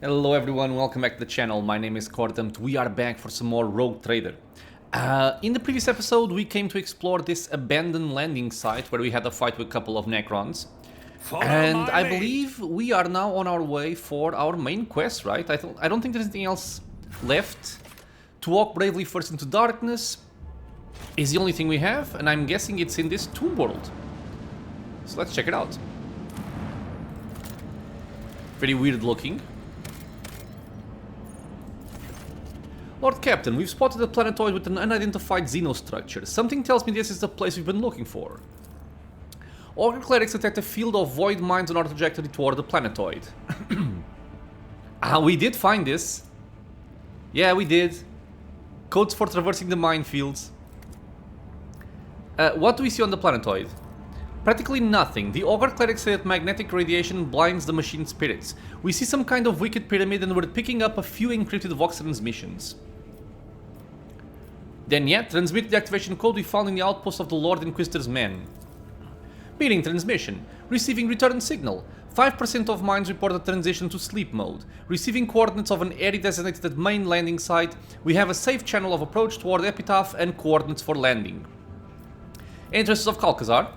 Hello everyone, welcome back to the channel. My name is Cordamt. We are back for some more Rogue Trader. In the previous episode, we came to explore this abandoned landing site where we had a fight with a couple of Necrons. And I believe we are now on our way for our main quest, right? I don't think there's anything else left. To walk bravely first into darkness is the only thing we have, and I'm guessing it's in this tomb world. So let's check it out. Very weird looking. Lord Captain, we've spotted a planetoid with an unidentified xenostructure. Something tells me this is the place we've been looking for. Augur clerics detect a field of void mines on our trajectory toward the planetoid. We did find this. Yeah, we did. Codes for traversing the minefields. What do we see on the planetoid? Practically nothing. The Augur clerics say that magnetic radiation blinds the machine spirits. We see some kind of wicked pyramid and we're picking up a few encrypted Vox transmissions. Then yet, transmit the activation code we found in the outpost of the Lord Inquisitor's men. Meaning transmission. Receiving return signal. 5% of mines report a transition to sleep mode. Receiving coordinates of an area designated at main landing site. We have a safe channel of approach toward Epitaph and coordinates for landing. Interests of Calcazar?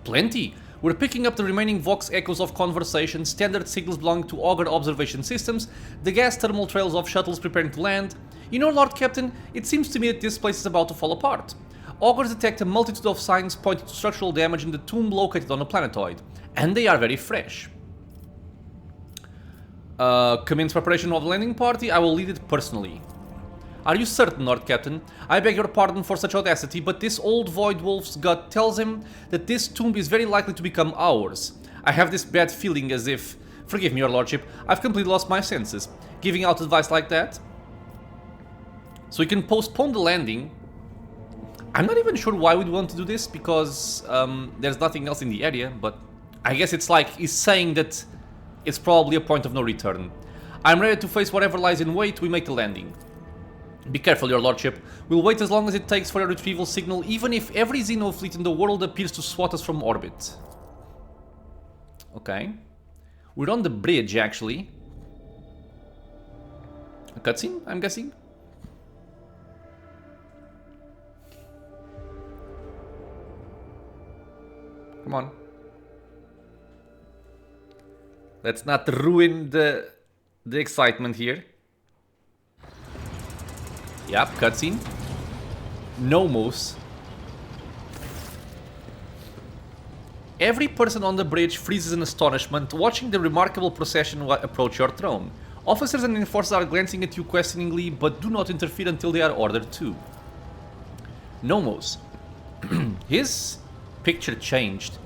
Plenty. We're picking up the remaining Vox echoes of conversation, standard signals belonging to Augur observation systems, the gas thermal trails of shuttles preparing to land. You know, Lord Captain, it seems to me that this place is about to fall apart. Augurs detect a multitude of signs pointing to structural damage in the tomb located on the planetoid, and they are very fresh. Commence preparation of the landing party. I will lead it personally. Are you certain, Lord Captain? I beg your pardon for such audacity, but this old Void Wolf's gut tells him that this tomb is very likely to become ours. I have this bad feeling as if... Forgive me, your lordship, I've completely lost my senses. Giving out advice like that? So we can postpone the landing. I'm not even sure why we'd want to do this, because there's nothing else in the area, but I guess it's like he's saying that it's probably a point of no return. I'm ready to face whatever lies in wait. We make the landing. Be careful, your lordship. We'll wait as long as it takes for a retrieval signal, even if every Xeno fleet in the world appears to swat us from orbit. Okay. We're on the bridge, actually. A cutscene, I'm guessing? Come on. Let's not ruin the excitement here. Yep, cutscene. Nomos. Every person on the bridge freezes in astonishment, watching the remarkable procession approach your throne. Officers and enforcers are glancing at you questioningly, but do not interfere until they are ordered to. Nomos. His picture changed.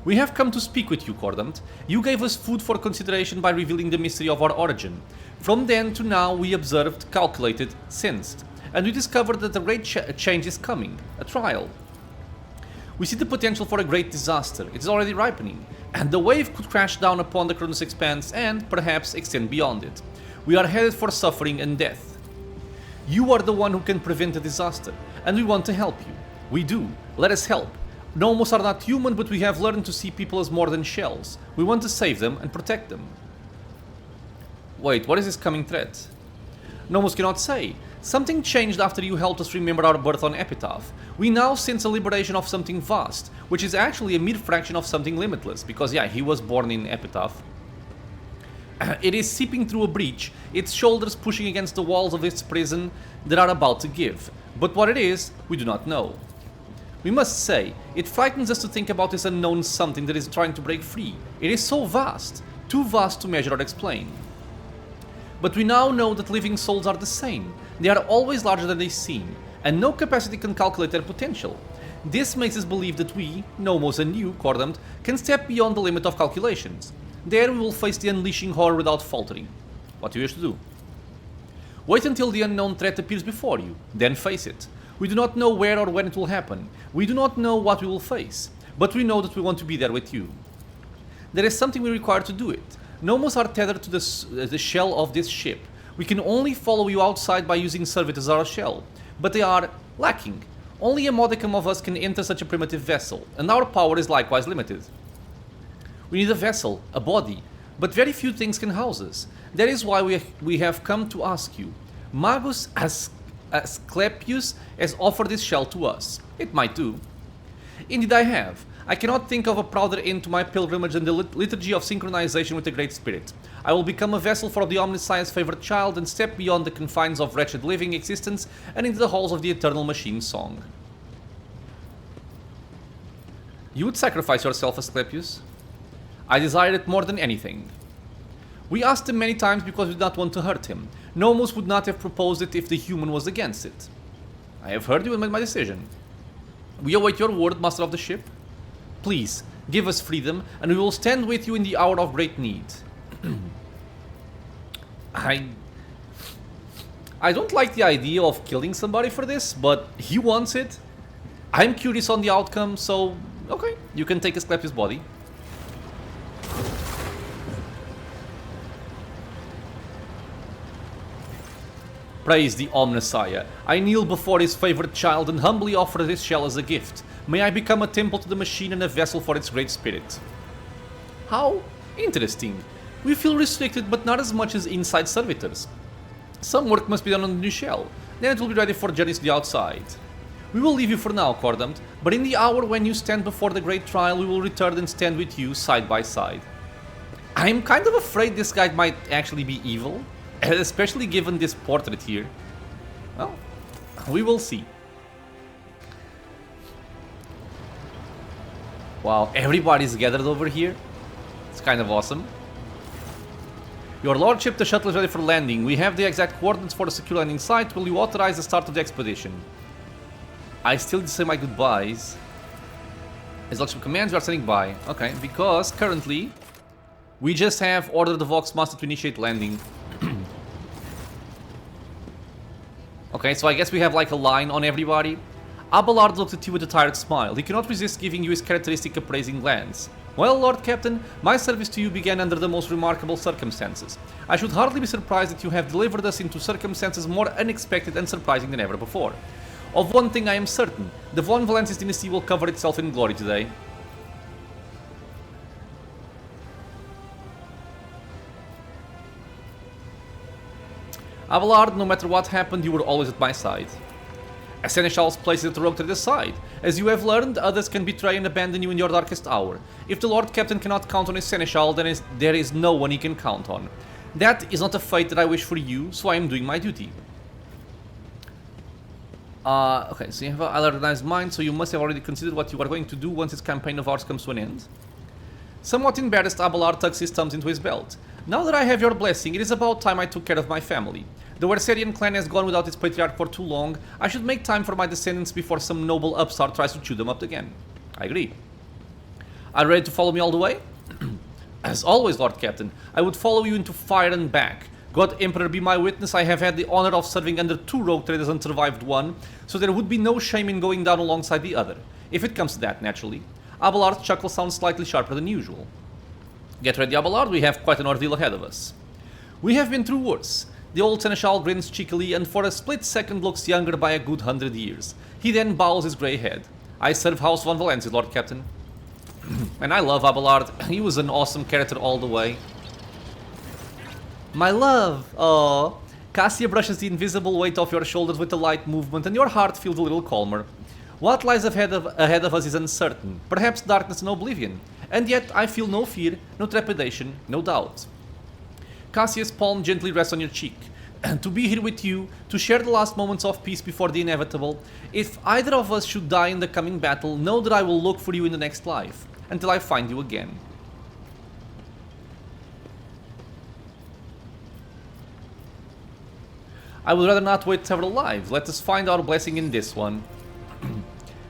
We have come to speak with you, Cordamt. You gave us food for consideration by revealing the mystery of our origin. From then to now, we observed, calculated, sensed, and we discovered that a great change is coming, a trial. We see the potential for a great disaster. It is already ripening, and the wave could crash down upon the Chronos Expanse and, perhaps, extend beyond it. We are headed for suffering and death. You are the one who can prevent the disaster, and we want to help you. We do. Let us help. Nomos are not human, but we have learned to see people as more than shells. We want to save them and protect them. Wait, what is this coming threat? Nomos cannot say. Something changed after you helped us remember our birth on Epitaph. We now sense a liberation of something vast, which is actually a mere fraction of something limitless, because yeah, he was born in Epitaph. It is seeping through a breach, its shoulders pushing against the walls of its prison that are about to give. But what it is, we do not know. We must say, it frightens us to think about this unknown something that is trying to break free. It is so vast, too vast to measure or explain. But we now know that living souls are the same. They are always larger than they seem, and no capacity can calculate their potential. This makes us believe that we, Nomos and you, Cordamt, can step beyond the limit of calculations. There we will face the unleashing horror without faltering. What do you wish to do? Wait until the unknown threat appears before you, then face it. We do not know where or when it will happen. We do not know what we will face, but we know that we want to be there with you. There is something we require to do it. Nomos are tethered to the shell of this ship. We can only follow you outside by using Servit as our shell, but they are lacking. Only a modicum of us can enter such a primitive vessel, and our power is likewise limited. We need a vessel, a body. but very few things can house us. That is why we have come to ask you. Magus Asclepius has offered this shell to us. It might do. Indeed I have. I cannot think of a prouder end to my pilgrimage than the liturgy of synchronization with the Great Spirit. I will become a vessel for the Omniscience favored child and step beyond the confines of wretched living existence and into the halls of the eternal machine song. You would sacrifice yourself, Asclepius? I desire it more than anything. We asked him many times because we did not want to hurt him. Nomus would not have proposed it if the human was against it. I have heard you and made my decision. We await your word, master of the ship. Please, give us freedom, and we will stand with you in the hour of great need. I don't like the idea of killing somebody for this, but he wants it. I'm curious on the outcome, so okay, you can take Asclepius' body. Praise the Omnissiah. I kneel before his favorite child and humbly offer this shell as a gift. May I become a temple to the machine and a vessel for its great spirit. How interesting. We feel restricted, but not as much as inside servitors. Some work must be done on the new shell, then it will be ready for journeys to the outside. We will leave you for now, Cordamt, but in the hour when you stand before the great trial, we will return and stand with you side by side. I'm kind of afraid this guy might actually be evil, especially given this portrait here. Well, we will see. Wow, everybody's gathered over here. It's kind of awesome. Your lordship, the shuttle is ready for landing. We have the exact coordinates for the secure landing site. Will you authorize the start of the expedition? I still need to say my goodbyes. As lordship commands, we are standing by. Okay, because currently we just have ordered the Vox Master to initiate landing. Okay, so I guess we have like a line on everybody. Abelard looks at you with a tired smile. He cannot resist giving you his characteristic appraising glance. Well, Lord Captain, my service to you began under the most remarkable circumstances. I should hardly be surprised that you have delivered us into circumstances more unexpected and surprising than ever before. Of one thing I am certain, the Von Valensis dynasty will cover itself in glory today. Abelard, no matter what happened, you were always at my side. A seneschal's place is at the rogue trader's side. As you have learned, others can betray and abandon you in your darkest hour. If the Lord Captain cannot count on his seneschal, then there is no one he can count on. That is not a fate that I wish for you, so I am doing my duty. Okay, so you have an organized mind, so you must have already considered what you are going to do once this campaign of ours comes to an end. Somewhat embarrassed, Abelard tucks his thumbs into his belt. Now that I have your blessing, it is about time I took care of my family. The Werserian clan has gone without its patriarch for too long. I should make time for my descendants before some noble upstart tries to chew them up again. I agree. Are you ready to follow me all the way? As always, Lord Captain, I would follow you into fire and back. God Emperor be my witness, I have had the honor of serving under 2 rogue traders and survived one, so there would be no shame in going down alongside the other. If it comes to that, naturally. Abelard's chuckle sounds slightly sharper than usual. Get ready, Abelard, we have quite an ordeal ahead of us. We have been through worse. The old seneschal grins cheekily and for a split second looks younger by a good 100 years. He then bows his grey head. I serve House Von Valensis, Lord Captain. And I love Abelard. He was an awesome character all the way. My love! Oh, Cassia brushes the invisible weight off your shoulders with a light movement and your heart feels a little calmer. What lies ahead of us is uncertain, perhaps darkness and oblivion. And yet I feel no fear, no trepidation, no doubt. Cassia's palm gently rests on your cheek. And to be here with you, to share the last moments of peace before the inevitable, if either of us should die in the coming battle, know that I will look for you in the next life, until I find you again. I would rather not wait several lives. Let us find our blessing in this one.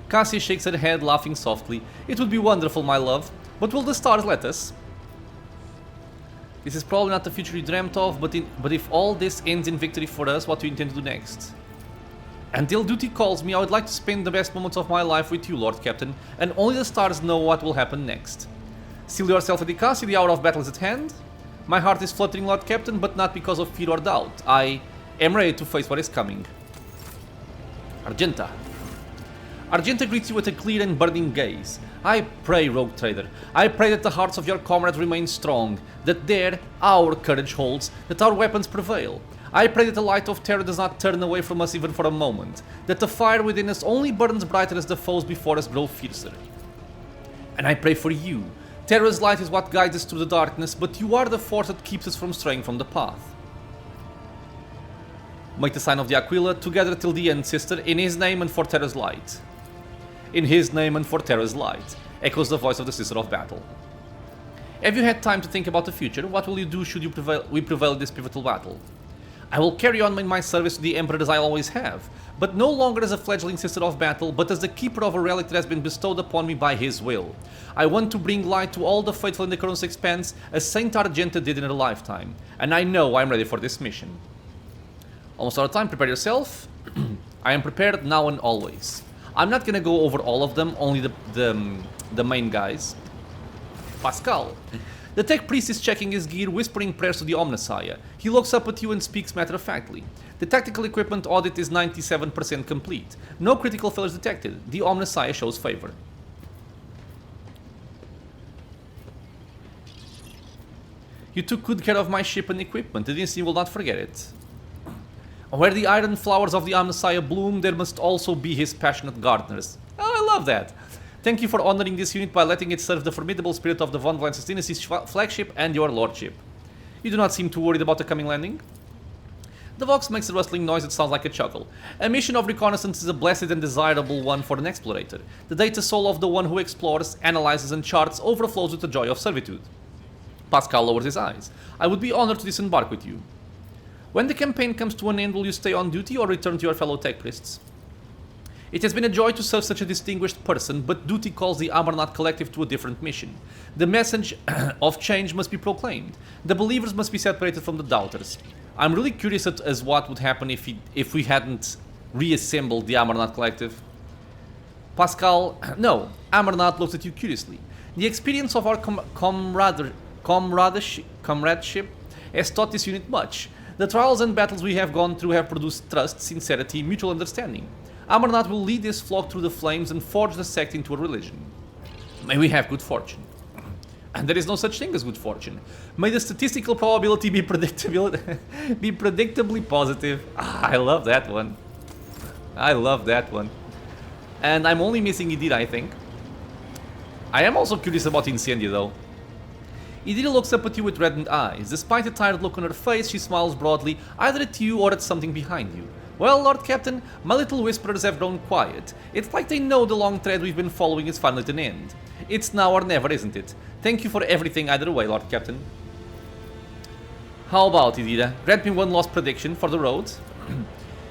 Cassia shakes her head, laughing softly. It would be wonderful, my love. But will the stars let us? This is probably not the future you dreamt of, but if all this ends in victory for us, what do you intend to do next? Until duty calls me, I would like to spend the best moments of my life with you, Lord Captain, and only the stars know what will happen next. Seal yourself ready, Cassia, the hour of battle is at hand. My heart is fluttering, Lord Captain, but not because of fear or doubt. I am ready to face what is coming. Argenta. Argenta greets you with a clear and burning gaze. I pray, rogue trader, I pray that the hearts of your comrades remain strong, that there our courage holds, that our weapons prevail. I pray that the light of terror does not turn away from us even for a moment, that the fire within us only burns brighter as the foes before us grow fiercer. And I pray for you. Terror's light is what guides us through the darkness, but you are the force that keeps us from straying from the path. Make the sign of the Aquila, together till the end, sister, in his name and for Terror's light. In his name and for Terror's light, echoes the voice of the Sister of Battle. Have you had time to think about the future? What will you do should we prevail in this pivotal battle? I will carry on in my service to the Emperor as I always have, but no longer as a fledgling Sister of Battle, but as the keeper of a relic that has been bestowed upon me by his will. I want to bring light to all the faithful in the Necron's expanse, as Saint Argenta did in her lifetime, and I know I'm ready for this mission. Almost out of time, prepare yourself. I am prepared now and always. I'm not gonna go over all of them, only the main guys. Pascal. The tech priest is checking his gear, whispering prayers to the Omnissiah. He looks up at you and speaks matter-of-factly. The tactical equipment audit is 97% complete. No critical failures detected. The Omnissiah shows favor. You took good care of my ship and equipment. The Dynasty will not forget it. Where the iron flowers of the Omnissiah bloom, there must also be his passionate gardeners. Oh, I love that. Thank you for honoring this unit by letting it serve the formidable spirit of the Von Valence's Dynasty's flagship and your lordship. You do not seem too worried about the coming landing. The Vox makes a rustling noise that sounds like a chuckle. A mission of reconnaissance is a blessed and desirable one for an explorator. The data soul of the one who explores, analyzes and charts overflows with the joy of servitude. Pascal lowers his eyes. I would be honored to disembark with you. When the campaign comes to an end, will you stay on duty or return to your fellow tech priests? It has been a joy to serve such a distinguished person, but duty calls the Amarnath Collective to a different mission. The message of change must be proclaimed. The believers must be separated from the doubters. I'm really curious as what would happen if we hadn't reassembled the Amarnath Collective. Pascal, no, Amarnath looks at you curiously. The experience of our comradeship has taught this unit much. The trials and battles we have gone through have produced trust, sincerity, mutual understanding. Amarnath will lead this flock through the flames and forge the sect into a religion. May we have good fortune. And there is no such thing as good fortune. May the statistical probability be predictably positive. Ah, I love that one. I love that one. And I'm only missing Idira, I think. I am also curious about Incendia, though. Idira looks up at you with reddened eyes. Despite a tired look on her face, she smiles broadly, either at you or at something behind you. Well, Lord Captain, my little whisperers have grown quiet. It's like they know the long thread we've been following is finally at an end. It's now or never, isn't it? Thank you for everything either way, Lord Captain. How about Idira? Grant me one last prediction for the road.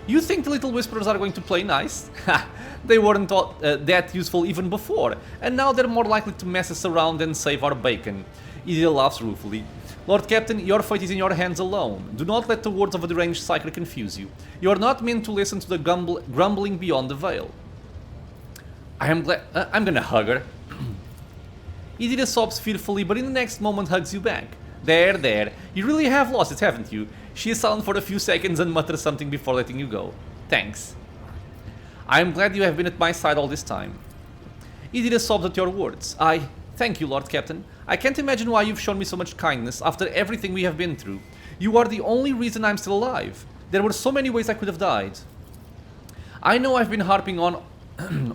You think the little whisperers are going to play nice? Ha! They weren't that useful even before, and now they're more likely to mess us around and save our bacon. Idira laughs ruefully. Lord Captain, your fate is in your hands alone. Do not let the words of a deranged psyker confuse you. You are not meant to listen to the grumbling beyond the veil. I'm gonna hug her. Idira sobs fearfully, but in the next moment hugs you back. There. You really have lost it, haven't you? She is silent for a few seconds and mutters something before letting you go. Thanks. I am glad you have been at my side all this time. Idira sobs at your words. Thank you, Lord Captain. I can't imagine why you've shown me so much kindness after everything we have been through. You are the only reason I'm still alive. There were so many ways I could have died. I know I've been harping on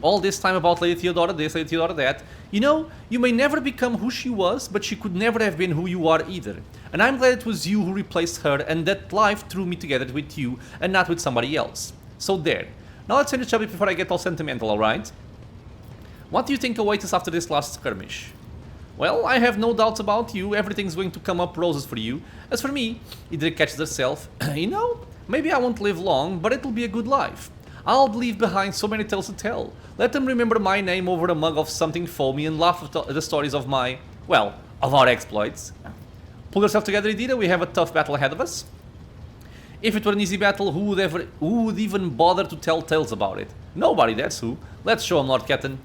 all this time about Lady Theodora this, Lady Theodora that. You know, you may never become who she was, but she could never have been who you are either. And I'm glad it was you who replaced her and that life threw me together with you and not with somebody else. So there. Now let's finish up before I get all sentimental, alright? What do you think awaits us after this last skirmish? Well, I have no doubts about you, everything's going to come up roses for you. As for me, Idra catches herself, you know, maybe I won't live long, but it'll be a good life. I'll leave behind so many tales to tell. Let them remember my name over a mug of something foamy and laugh at the stories of of our exploits. Pull yourself together, Idira, we have a tough battle ahead of us. If it were an easy battle, who would even bother to tell tales about it? Nobody, that's who. Let's show him, Lord Captain.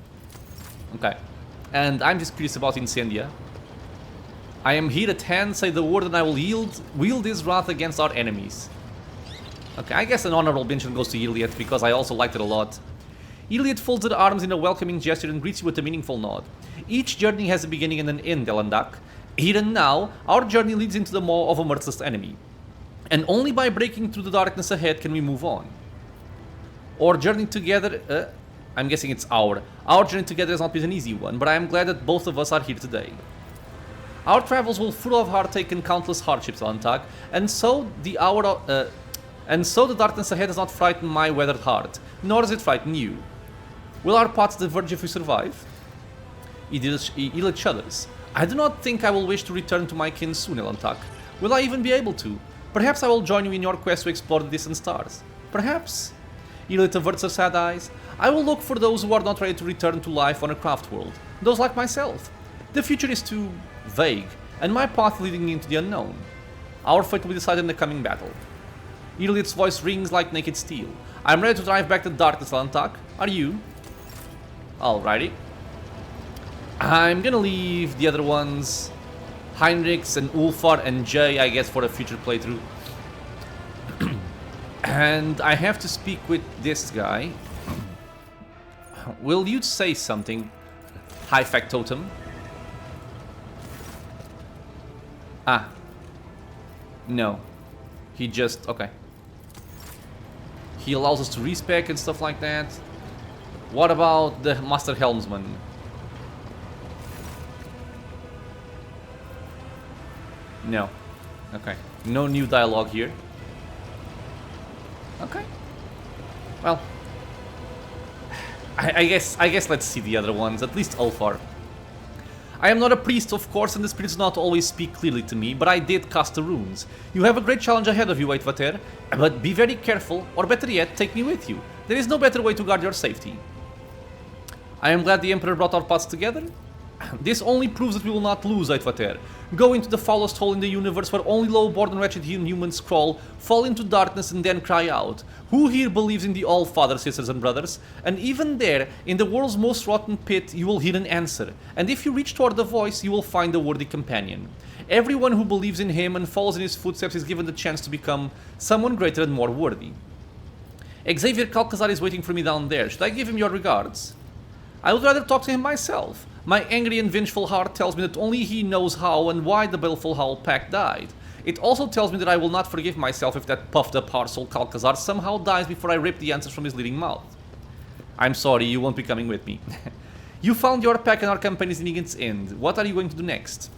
Okay. And I'm just curious about Incendia. I am here at hand, say the word, and I will wield his wrath against our enemies. Okay, I guess an honorable mention goes to Iliad, because I also liked it a lot. Iliad folds her arms in a welcoming gesture and greets you with a meaningful nod. Each journey has a beginning and an end, Elandak. Here and now, our journey leads into the maw of a merciless enemy. And only by breaking through the darkness ahead can we move on. Our journey together... I'm guessing it's our. Our journey together has not been an easy one, but I am glad that both of us are here today. Our travels were full of heartache and countless hardships, Elandak, and so the darkness ahead has not frightened my weathered heart, nor does it frighten you. Will our paths diverge if we survive? Iliad shudders. I do not think I will wish to return to my kin soon, Elandak. Will I even be able to? Perhaps I will join you in your quest to explore the distant stars. Perhaps. Iliad averts her sad eyes. I will look for those who are not ready to return to life on a craft world. Those like myself. The future is too vague, and my path leading into the unknown. Our fate will be decided in the coming battle. Iliad's voice rings like naked steel. I am ready to drive back the darkness, Elandak. Are you? Alrighty. I'm gonna leave the other ones, Heinrichs and Ulfar and Jay, I guess, for a future playthrough. And I have to speak with this guy. Will you say something, High Factotum? Ah. No. He just... okay. He allows us to respec and stuff like that. What about the Master Helmsman? No. Okay. No new dialogue here. Okay. Well. I guess let's see the other ones, at least Ulfar. I am not a priest, of course, and the spirits do not always speak clearly to me, but I did cast the runes. You have a great challenge ahead of you, Eitvater, but be very careful, or better yet, take me with you. There is no better way to guard your safety. I am glad the Emperor brought our paths together. This only proves that we will not lose, Eitvater. Go into the foulest hole in the universe where only low-born and wretched humans crawl, fall into darkness and then cry out. Who here believes in the All-Father, sisters and brothers? And even there, in the world's most rotten pit, you will hear an answer. And if you reach toward the voice, you will find a worthy companion. Everyone who believes in him and follows in his footsteps is given the chance to become someone greater and more worthy. Xavier Calcazar is waiting for me down there. Should I give him your regards? I would rather talk to him myself. My angry and vengeful heart tells me that only he knows how and why the Baleful Howl Pack died. It also tells me that I will not forgive myself if that puffed-up arsehole Calcazar somehow dies before I rip the answers from his leading mouth. I'm sorry, you won't be coming with me. You found your pack and our campaign is nearing its end. What are you going to do next?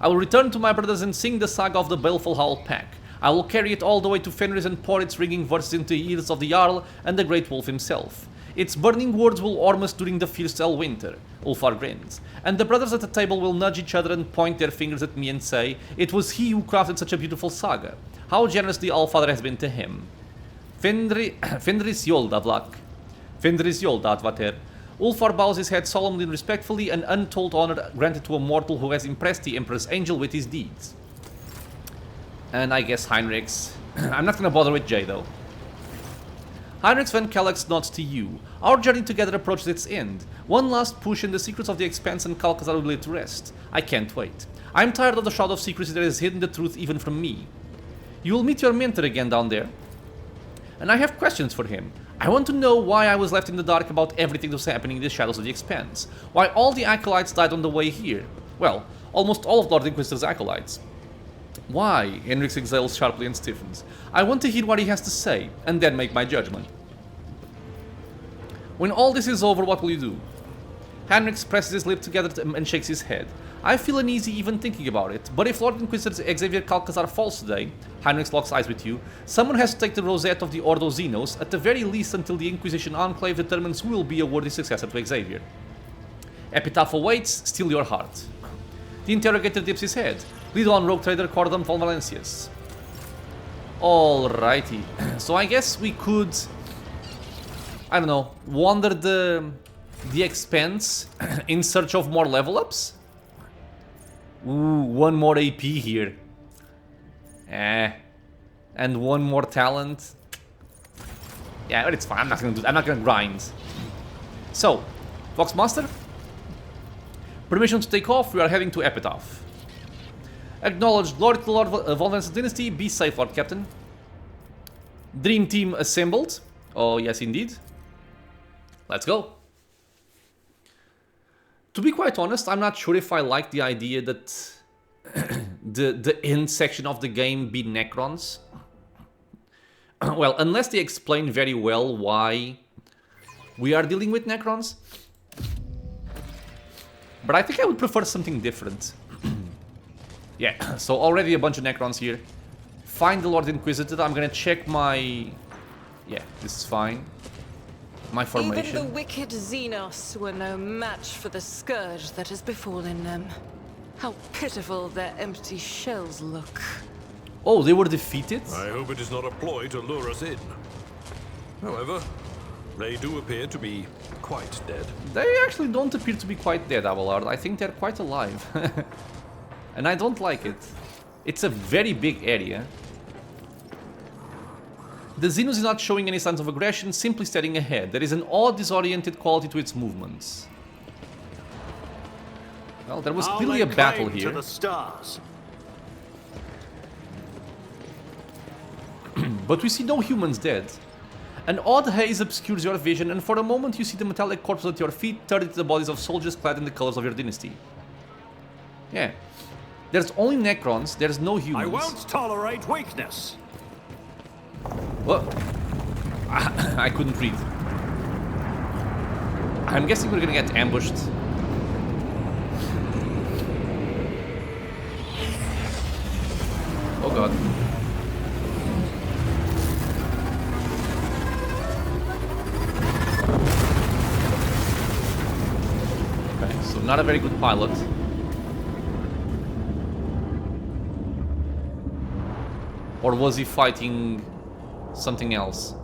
I will return to my brothers and sing the saga of the Baleful Howl Pack. I will carry it all the way to Fenris and pour its ringing verses into the ears of the Jarl and the Great Wolf himself. Its burning words will warm us during the fierce winter, Ulfar grins, and the brothers at the table will nudge each other and point their fingers at me and say, it was he who crafted such a beautiful saga. How generous the Allfather has been to him. Fenris Yolda, Vlak. Fenris Yolda, Advater. Ulfar bows his head solemnly and respectfully, an untold honor granted to a mortal who has impressed the Emperor's angel with his deeds. And I guess Heinrichs. I'm not gonna bother with Jay though. Heinrichs van Kellex nods to you. Our journey together approaches its end. One last push and the secrets of the Expanse and Calcazar will be laid to rest. I can't wait. I'm tired of the shroud of secrecy that has hidden the truth even from me. You will meet your mentor again down there. And I have questions for him. I want to know why I was left in the dark about everything that was happening in the shadows of the Expanse. Why all the acolytes died on the way here. Well, almost all of Lord Inquisitor's acolytes. Why? Henrix exhales sharply and stiffens. I want to hear what he has to say, and then make my judgment. When all this is over, what will you do? Henrix presses his lips together and shakes his head. I feel uneasy even thinking about it, but if Lord Inquisitor Xavier Calcazar falls today, Henrix locks eyes with you, someone has to take the rosette of the Ordo Xenos, at the very least until the Inquisition Enclave determines who will be a worthy successor to Xavier. Epitaph awaits, steal your heart. The interrogator dips his head. Lead on, rogue trader Cordam von Valencius. Alrighty. So I guess we could, I don't know, wander the Expanse in search of more level ups. Ooh, one more AP here. And one more talent. Yeah, but it's fine. I'm not gonna grind. So, Foxmaster. Permission to take off. We are heading to Epitaph. Acknowledged, Lord Volvan's Dynasty, be safe, Lord Captain. Dream team assembled. Oh, yes, indeed. Let's go. To be quite honest, I'm not sure if I like the idea that the end section of the game be Necrons. Well, unless they explain very well why we are dealing with Necrons. But I think I would prefer something different. Yeah, so already a bunch of Necrons here. Find the Lord Inquisitor. I'm gonna check my... Yeah, this is fine. My formation. Even the wicked Xenos were no match for the scourge that has befallen them. How pitiful their empty shells look. Oh, they were defeated? I hope it is not a ploy to lure us in. However, they do appear to be quite dead. They actually don't appear to be quite dead, Abelard. I think they're quite alive. And I don't like it. It's a very big area. The Xenos is not showing any signs of aggression, simply staring ahead. There is an odd, disoriented quality to its movements. Well, there was clearly a battle here. To the stars. But we see no humans dead. An odd haze obscures your vision, and for a moment you see the metallic corpses at your feet turned into the bodies of soldiers clad in the colors of your dynasty. Yeah. There's only Necrons, there's no humans. I won't tolerate weakness. What? I couldn't read. I'm guessing we're gonna get ambushed. Oh god. Okay, so not a very good pilot. Or was he fighting something else?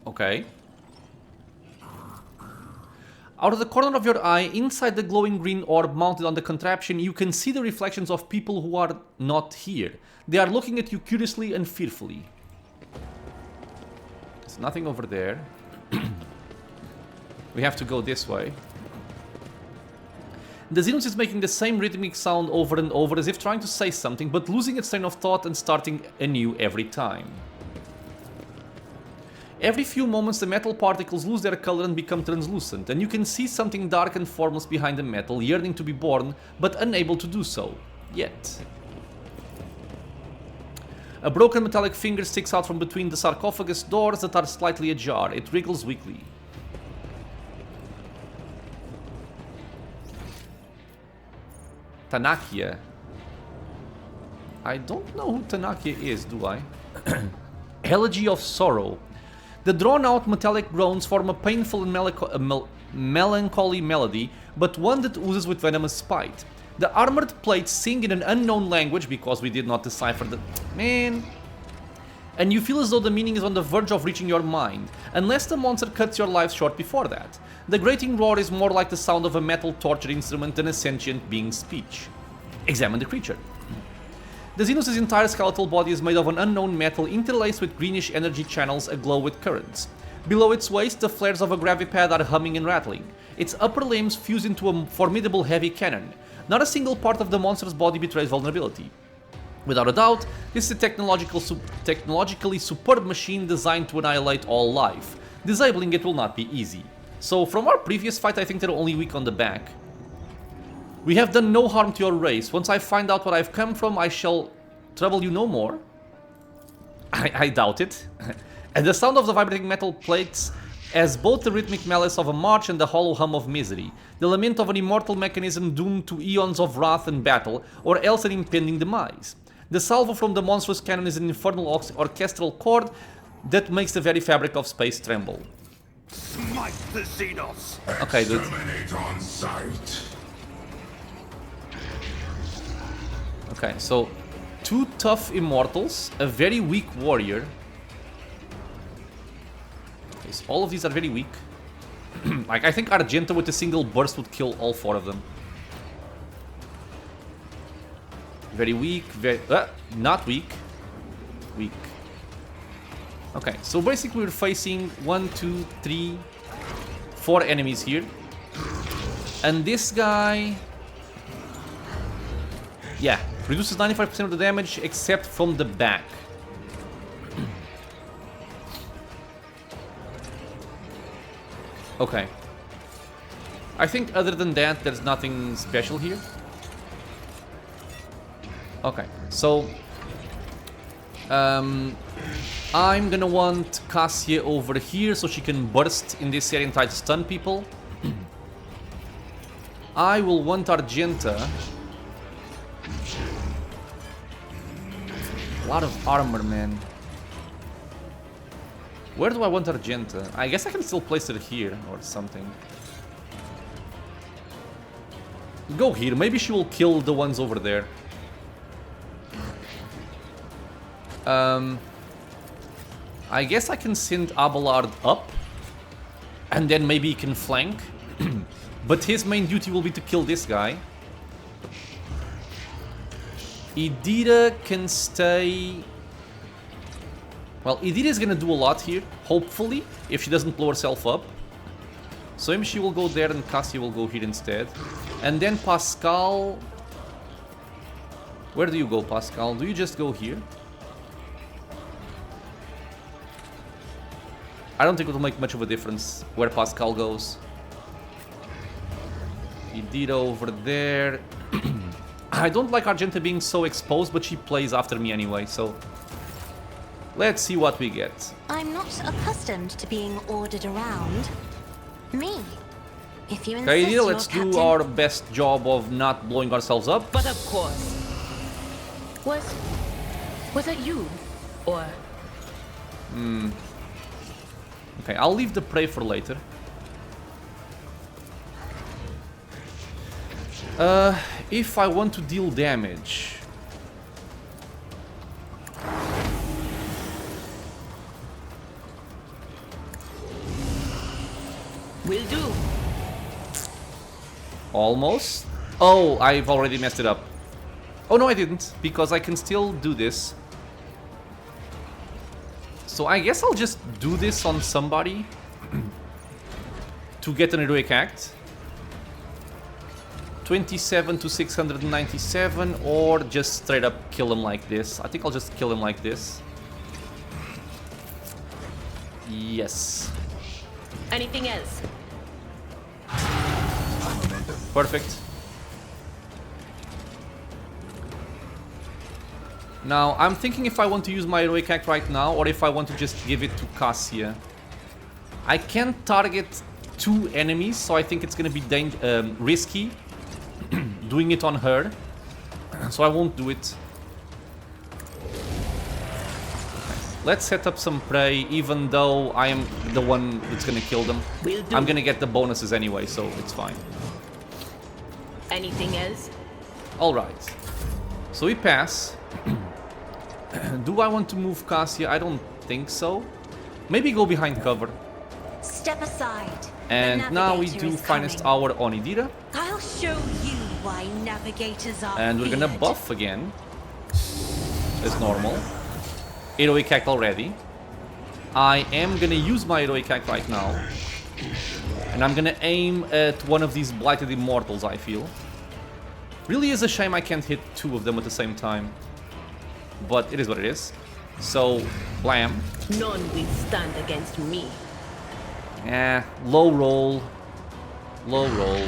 Okay. Out of the corner of your eye, inside the glowing green orb mounted on the contraption, you can see the reflections of people who are not here. They are looking at you curiously and fearfully. There's nothing over there. We have to go this way. The Xenos is making the same rhythmic sound over and over as if trying to say something, but losing its train of thought and starting anew every time. Every few moments the metal particles lose their color and become translucent, and you can see something dark and formless behind the metal, yearning to be born, but unable to do so. Yet. A broken metallic finger sticks out from between the sarcophagus doors that are slightly ajar. It wriggles weakly. Tanakia. I don't know who Tanakia is, do I? Elegy of Sorrow. The drawn-out metallic groans form a painful and melancholy melody, but one that oozes with venomous spite. The armored plates sing in an unknown language because we did not decipher the... Man... And you feel as though the meaning is on the verge of reaching your mind, unless the monster cuts your life short before that. The grating roar is more like the sound of a metal torture instrument than a sentient being's speech. Examine the creature. The Xenos' entire skeletal body is made of an unknown metal interlaced with greenish energy channels aglow with currents. Below its waist, the flares of a gravipad are humming and rattling. Its upper limbs fuse into a formidable heavy cannon. Not a single part of the monster's body betrays vulnerability. Without a doubt, this is a technologically superb machine designed to annihilate all life. Disabling it will not be easy. So from our previous fight, I think they're only weak on the back. We have done no harm to your race. Once I find out where I've come from, I shall trouble you no more. I doubt it. And the sound of the vibrating metal plates as both the rhythmic malice of a march and the hollow hum of misery, the lament of an immortal mechanism doomed to eons of wrath and battle, or else an impending demise. The salvo from the monstrous cannon is an infernal orchestral chord that makes the very fabric of space tremble. Smite the Xenos! Okay, dude. Exterminate on sight. Okay, so 2 tough immortals, a very weak warrior. Okay, so all of these are very weak. Like, I think Argenta with a single burst would kill all 4 of them. Very weak, very... not weak. Weak. Okay, so basically we're facing 1, 2, 3, 4 enemies here. And this guy... Yeah, Reduces 95% of the damage except from the back. Okay. I think other than that, there's nothing special here. Okay, so... I'm gonna want Cassia over here so she can burst in this area and try to stun people. I will want Argenta. A lot of armor, man. Where do I want Argenta? I guess I can still place her here or something. Go here. Maybe she will kill the ones over there. I guess I can send Abelard up. And then maybe he can flank. But his main duty will be to kill this guy. Idira can stay... Well, Idira is gonna do a lot here, hopefully, if she doesn't blow herself up. So maybe she will go there and Cassia will go here instead. And then Pascal... Where do you go, Pascal? Do you just go here? I don't think it will make much of a difference where Pascal goes. Idira over there. I don't like Argenta being so exposed, but she plays after me anyway, so... Let's see what we get. I'm not accustomed to being ordered around. Me. If you insist, Okay, Idira, Lord let's do Captain. our best job of not blowing ourselves up. But of course. Was it you? Or... Okay, I'll leave the prey for later. If I want to deal damage... Will do. Almost. Oh, I've already messed it up. Oh no, I didn't, because I can still do this. So I guess I'll just do this on somebody to get an heroic act. 27 to 697, or just straight up kill him like this. I think I'll just kill him like this. Yes. Anything else? Perfect. Now, I'm thinking if I want to use my heroic act right now, or if I want to just give it to Cassia. I can't target two enemies, so I think it's gonna be risky doing it on her. So I won't do it. Let's set up some prey, even though I am the one that's gonna kill them. Will do. I'm gonna get the bonuses anyway, so it's fine. Anything else? Alright. So we pass. Do I want to move Cassia? I don't think so. Maybe go behind cover. Step aside. And The now we navigator do is finest coming. hour on Idira. I'll show you why navigators are And we're gonna feared. buff again. As normal. Heroic act already. I am gonna use my heroic act right now. And I'm gonna aim at one of these blighted immortals, I feel. Really is a shame I can't hit two of them at the same time. But it is what it is. So, blam. None will stand against me. Low roll. Low roll.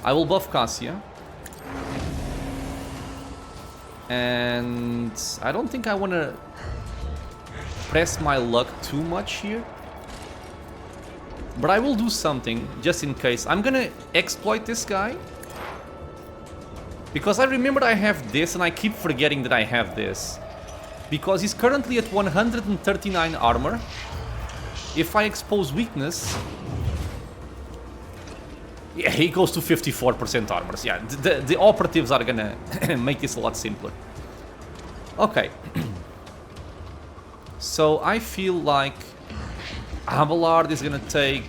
I will buff Cassia. And I don't think I want to press my luck too much here. But I will do something, just in case. I'm gonna exploit this guy. Because I remember I have this, and I keep forgetting that I have this. Because he's currently at 139 armor. If I expose weakness... Yeah, he goes to 54% armor. Yeah, the operatives are gonna make this a lot simpler. Okay. So I feel like Abelard is gonna take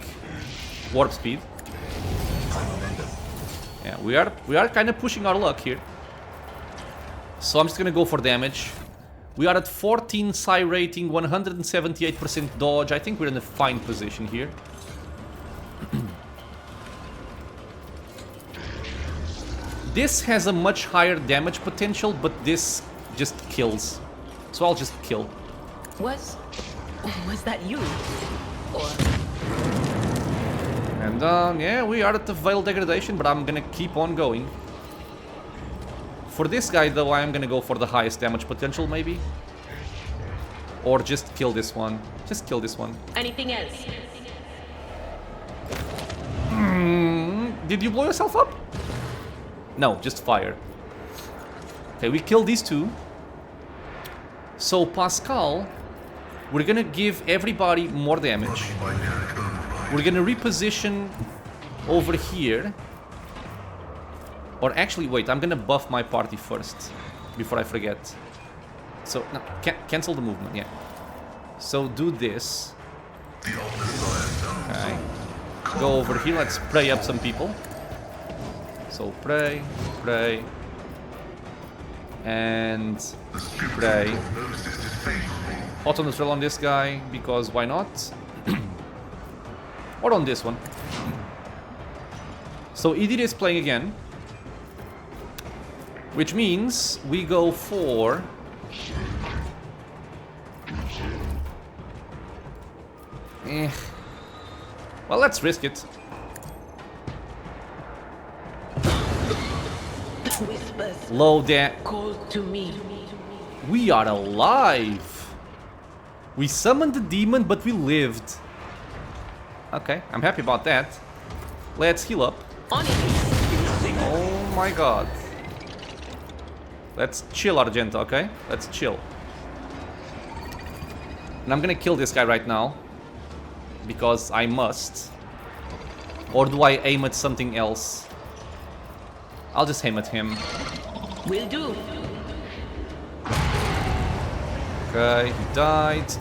warp speed. Yeah, we are kind of pushing our luck here. So I'm just gonna go for damage. We are at 14 psi rating, 178% dodge. I think we're in a fine position here. This has a much higher damage potential, but this just kills. So I'll just kill. Was that you? Or And yeah, we are at the Veil Degradation, but I'm gonna keep on going. For this guy though, I'm gonna go for the highest damage potential maybe. Or just kill this one. Just kill this one. anything else? Did you blow yourself up? No, just fire. Okay, we killed these two. So Pascal, we're gonna give everybody more damage. We're gonna reposition over here. Or actually, wait, I'm gonna buff my party first, before I forget. So, no, cancel the movement, yeah. So do this. Okay. Go over here, let's pray up some people. So pray, pray. And pray. Hot on the trail on this guy, because why not? Or on this one. So Idir is playing again. Which means we go for... Well, let's risk it. Whispers Low damn. call to me. We are alive. We summoned the demon, but we lived. Okay, I'm happy about that. Let's heal up. Oh my god. Let's chill, Argenta, okay? Let's chill. And I'm gonna kill this guy right now. Because I must. Or do I aim at something else? I'll just aim at him. Will do. Okay, he died.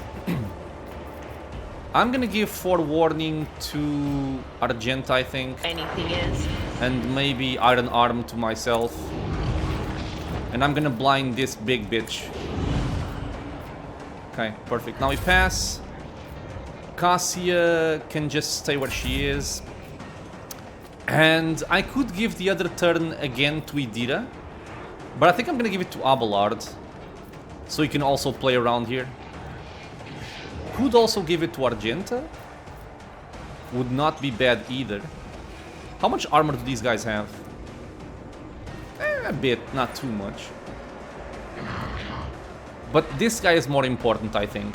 I'm gonna give forewarning to Argenta, I think. Anything else? And maybe Iron Arm to myself. And I'm gonna blind this big bitch. Okay, perfect. Now we pass. Cassia can just stay where she is. And I could give the other turn again to Idira. But I think I'm gonna give it to Abelard. So he can also play around here. Could also give it to Argenta. Would not be bad either. How much armor do these guys have? A bit, not too much. But this guy is more important, I think.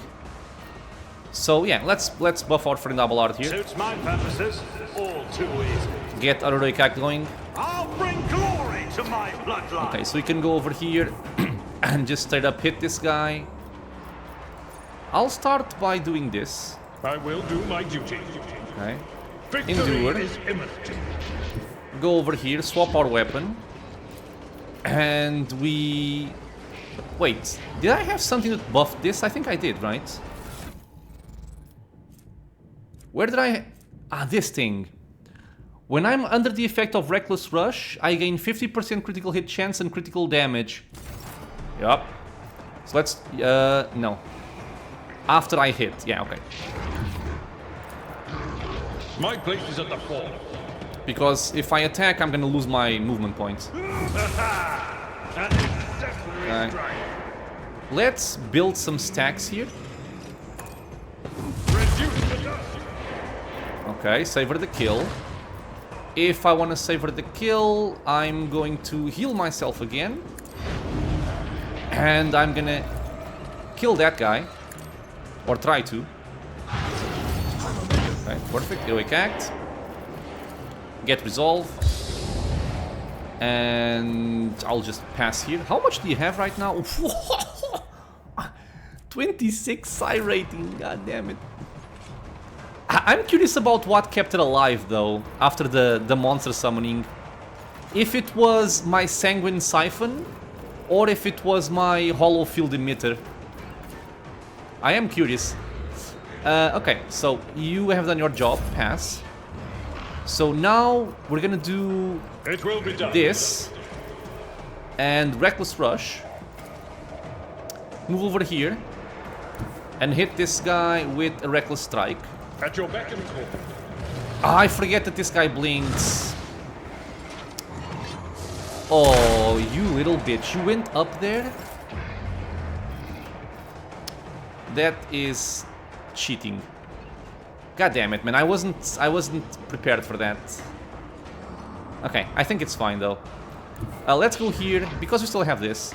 So yeah, let's buff our friend Abelard here. Suits my purposes. All too easy. Get our heroic act going. I'll bring glory to my bloodline. Okay, so we can go over here and just straight up hit this guy. I'll start by doing this. I will do my duty. Okay. Victory Endure. is imminent. Go over here, swap our weapon. And we... Wait, did I have something that buffed this? I think I did, right? Where did I... Ah, this thing. When I'm under the effect of Reckless Rush, I gain 50% critical hit chance and critical damage. Yup. So let's... no. After I hit. Yeah, okay. My place is at the fore. Because if I attack, I'm gonna lose my movement points. That is definitely Okay. right. Let's build some stacks here. Reduce the dust. Okay, savor the kill. If I want to savor the kill, I'm going to heal myself again. And I'm gonna kill that guy. Or try to. Okay, perfect. Heroic act. Get resolve. And I'll just pass here. How much do you have right now? 26 psi rating. God damn it. I'm curious about what kept it alive though, after the monster summoning. If it was my Sanguine Siphon, or if it was my Hollow Field Emitter. I am curious. Okay, so you have done your job, pass. So now we're gonna do It will be done. this. And Reckless Rush. Move over here. And hit this guy with a Reckless Strike. At your beck and call. Ah, I forget that this guy blinks. Oh, you little bitch. You went up there? That is cheating. God damn it, man. I wasn't prepared for that. Okay, I think it's fine though. Let's go here, because we still have this.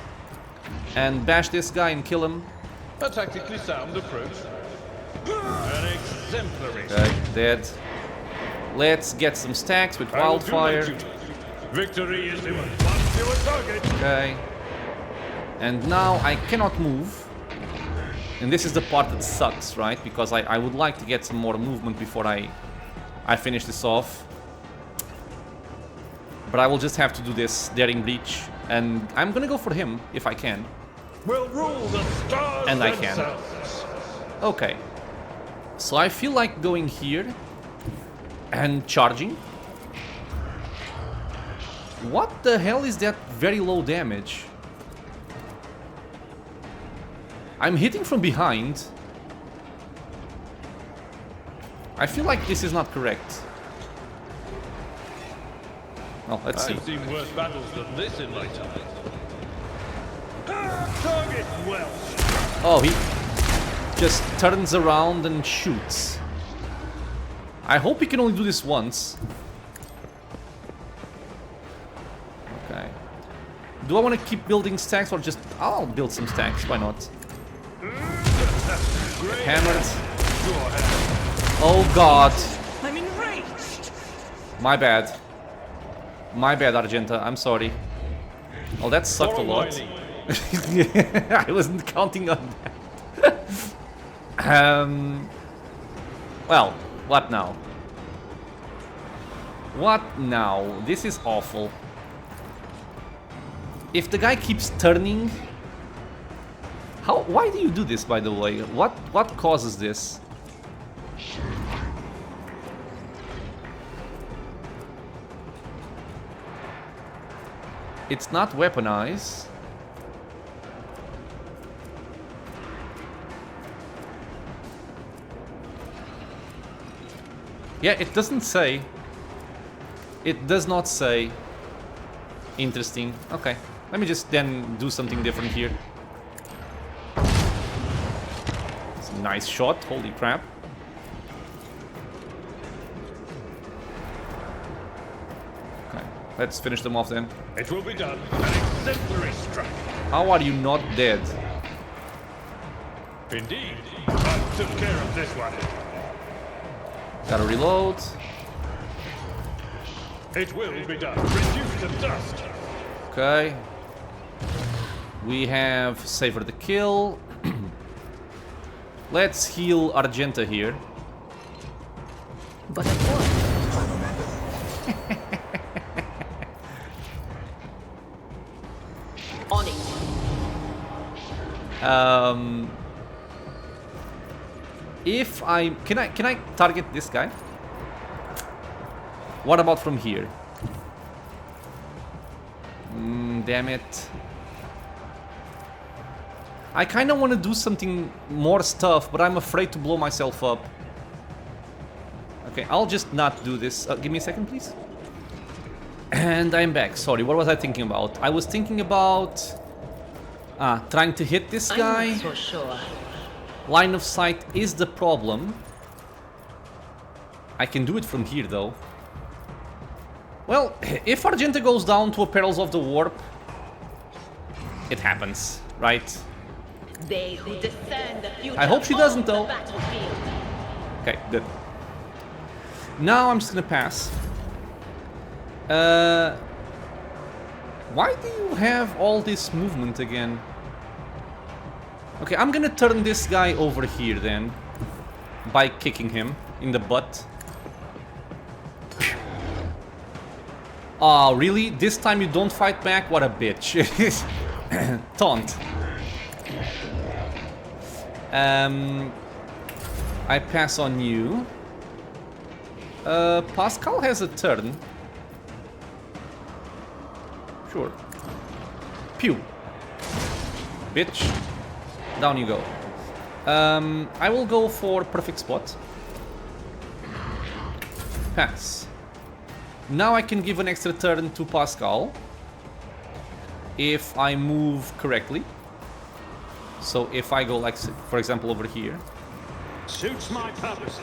And bash this guy and kill him. A tactically sound approach. An exemplary. Okay, dead. Let's get some stacks with wildfire. Victory is imminent. Once you a target. Okay. And now I cannot move. And this is the part that sucks, right? Because I would like to get some more movement before I finish this off. But I will just have to do this Daring Breach. And I'm gonna go for him, if I can. We'll rule the stars And I can. themselves. Okay. So I feel like going here and charging. What the hell is that very low damage? I'm hitting from behind. I feel like this is not correct. Well, let's see. I've seen worse battles than this in my time. Target well. Oh, he just turns around and shoots. I hope he can only do this once. Okay. Do I want to keep building stacks or just... I'll build some stacks, why not? Get hammered. Oh god. I'm enraged. My bad. My bad, Argenta. I'm sorry. Oh, that sucked a lot. I wasn't counting on that. Well, what now? What now? This is awful. If the guy keeps turning... Why do you do this, by the way? What causes this? It's not weaponized. Yeah, it doesn't say. It does not say. Interesting. Okay. Let me just then do something different here. It's a nice shot. Holy crap. Okay. Let's finish them off then. It will be done. An exemplary strike. How are you not dead? Indeed. I took care of this one. Gotta reload. It will be done. Reduced to dust. Okay. We have Savor the Kill. Let's heal Argenta here. But of course. On it. If I can I target this guy? What about from here? Damn it. I kind of want to do something more stuff, but I'm afraid to blow myself up. Okay, I'll just not do this. Give me a second, please. And I'm back. Sorry, what was I thinking about? I was thinking about trying to hit this guy. I'm not so sure. Line of sight is the problem. I can do it from here, though. Well, if Argenta goes down to a Perils of the Warp, it happens, right? They who discern the future. I hope she doesn't, own the though. battlefield. Okay, good. Now I'm just gonna pass. Why do you have all this movement again? Okay, I'm gonna turn this guy over here then. By kicking him in the butt. Oh, really? This time you don't fight back? What a bitch. Taunt. I pass on you. Pascal has a turn. Sure. Pew. Bitch. Down you go. I will go for perfect spot. Pass. Now I can give an extra turn to Pascal. if I move correctly. So if I go like, for example, over here. Suits my purposes.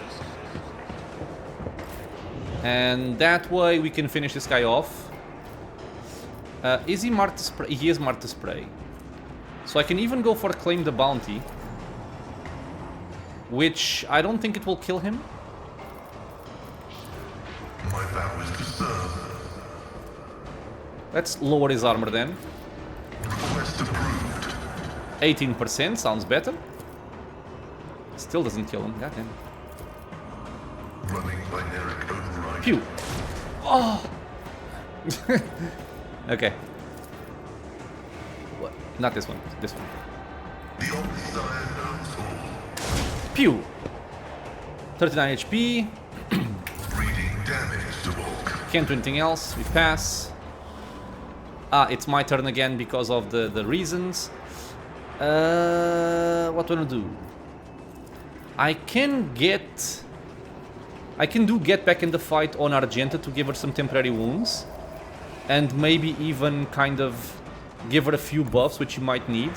And that way we can finish this guy off. Is he marked to spray? He is marked to spray. So I can even go for claim the bounty. Which I don't think it will kill him. My vow is to serve. Let's lower his armor then. Request approved. 18% sounds better. Still doesn't kill him. Goddamn. Running binary override. Pew. Oh. Okay. What? Not this one. This one. The Omnissiah knows all. Pew. 39 HP. Reading damage to bulk. Can't do anything else. We pass. Ah, it's my turn again because of the reasons. What do I do? I can do get back in the fight on Argenta to give her some temporary wounds. And maybe even kind of give her a few buffs, which you might need.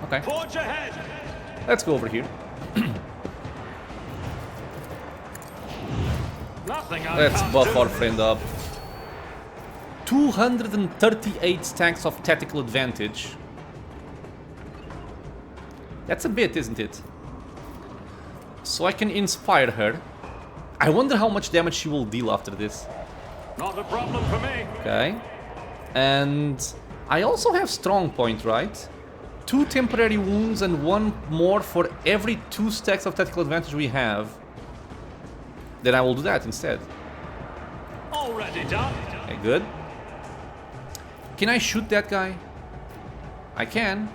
Okay. Forge ahead! Let's go over here. Nothing I Let's can't buff do. our friend up. 238 stacks of tactical advantage. That's a bit, isn't it? So I can inspire her. I wonder how much damage she will deal after this. Not a problem for me. Okay. And I also have strong point, right? 2 temporary wounds and 1 more for every 2 stacks of tactical advantage we have. Then I will do that instead. Already done. Okay, good. Can I shoot that guy? I can.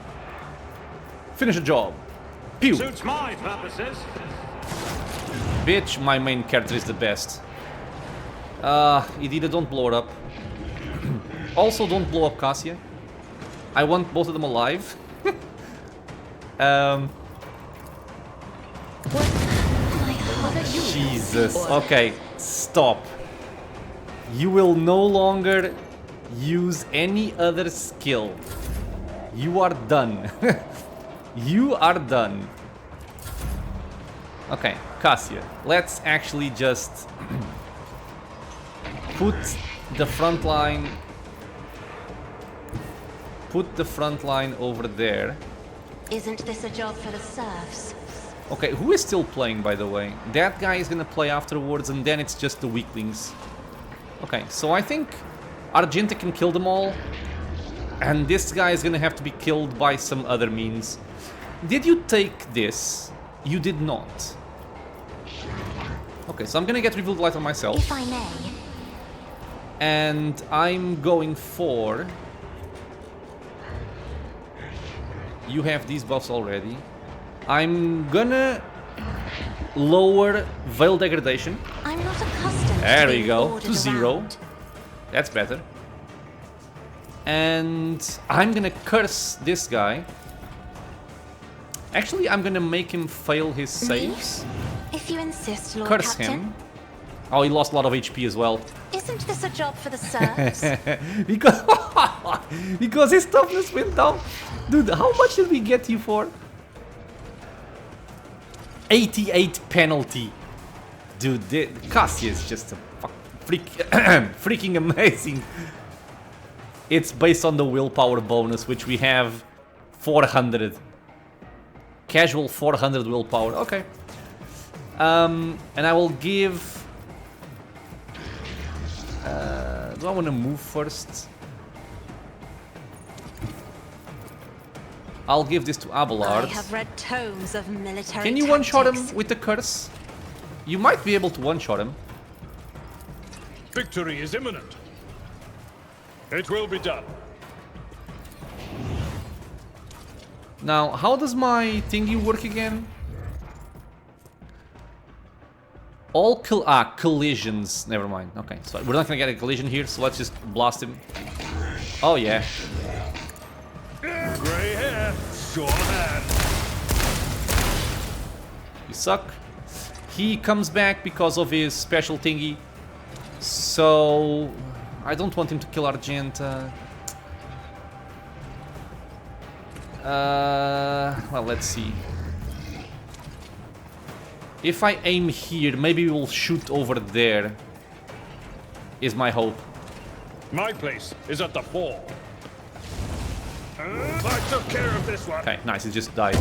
Finish the job. Pew! Suits my purposes. Bitch, my main character is the best. Idina, don't blow it up. Also, don't blow up Cassia. I want both of them alive. Jesus. Okay, stop. You will no longer use any other skill. You are done. You are done. Okay, Cassia. Let's actually just put the front line. Put the front line over there. Isn't this a job for the serfs? Okay, who is still playing, by the way? That guy is gonna play afterwards, and then it's just the weaklings. Okay, so I think Argenta can kill them all, and this guy is gonna have to be killed by some other means. Did you take this? You did not. Okay, so I'm gonna get Revealed Light on myself. If I may. And I'm going for... You have these buffs already. I'm gonna lower Veil Degradation. I'm not accustomed There to we being go, ordered to 0. around. That's better. And I'm gonna curse this guy. Actually, I'm gonna make him fail his saves. If you insist, Lord Curse Captain. him. Oh, he lost a lot of HP as well. Isn't this a job for the serfs? because his toughness went down. Dude, how much did we get you for? 88 penalty. Dude, Cassia is just a freaking amazing. It's based on the willpower bonus, which we have 400. Casual 400 willpower. Okay. And I will give... do I want to move first? I'll give this to Abelard. I have read tomes of military Can you one-shot tactics. him with the curse? You might be able to one-shot him. Victory is imminent. It will be done. Now, how does my thingy work again? All collisions. Never mind. Okay, so we're not gonna get a collision here, so let's just blast him. Oh yeah. Grey hair, sure hand. You suck. He comes back because of his special thingy. So I don't want him to kill Argenta. Well, let's see. If I aim here, maybe we'll shoot over there. Is my hope. My place is at the fall. I took care of this one. Okay, nice, he just died.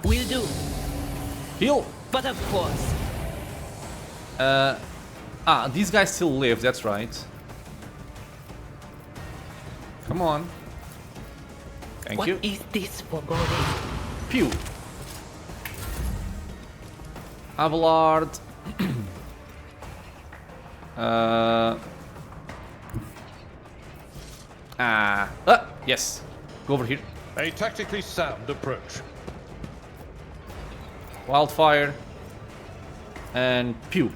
Will do. Heal! But of course. These guys still live, that's right. Come on. Thank What you. is this foreboding? Pew! Abelard. Yes. Go over here. A tactically sound approach. Wildfire. And pew.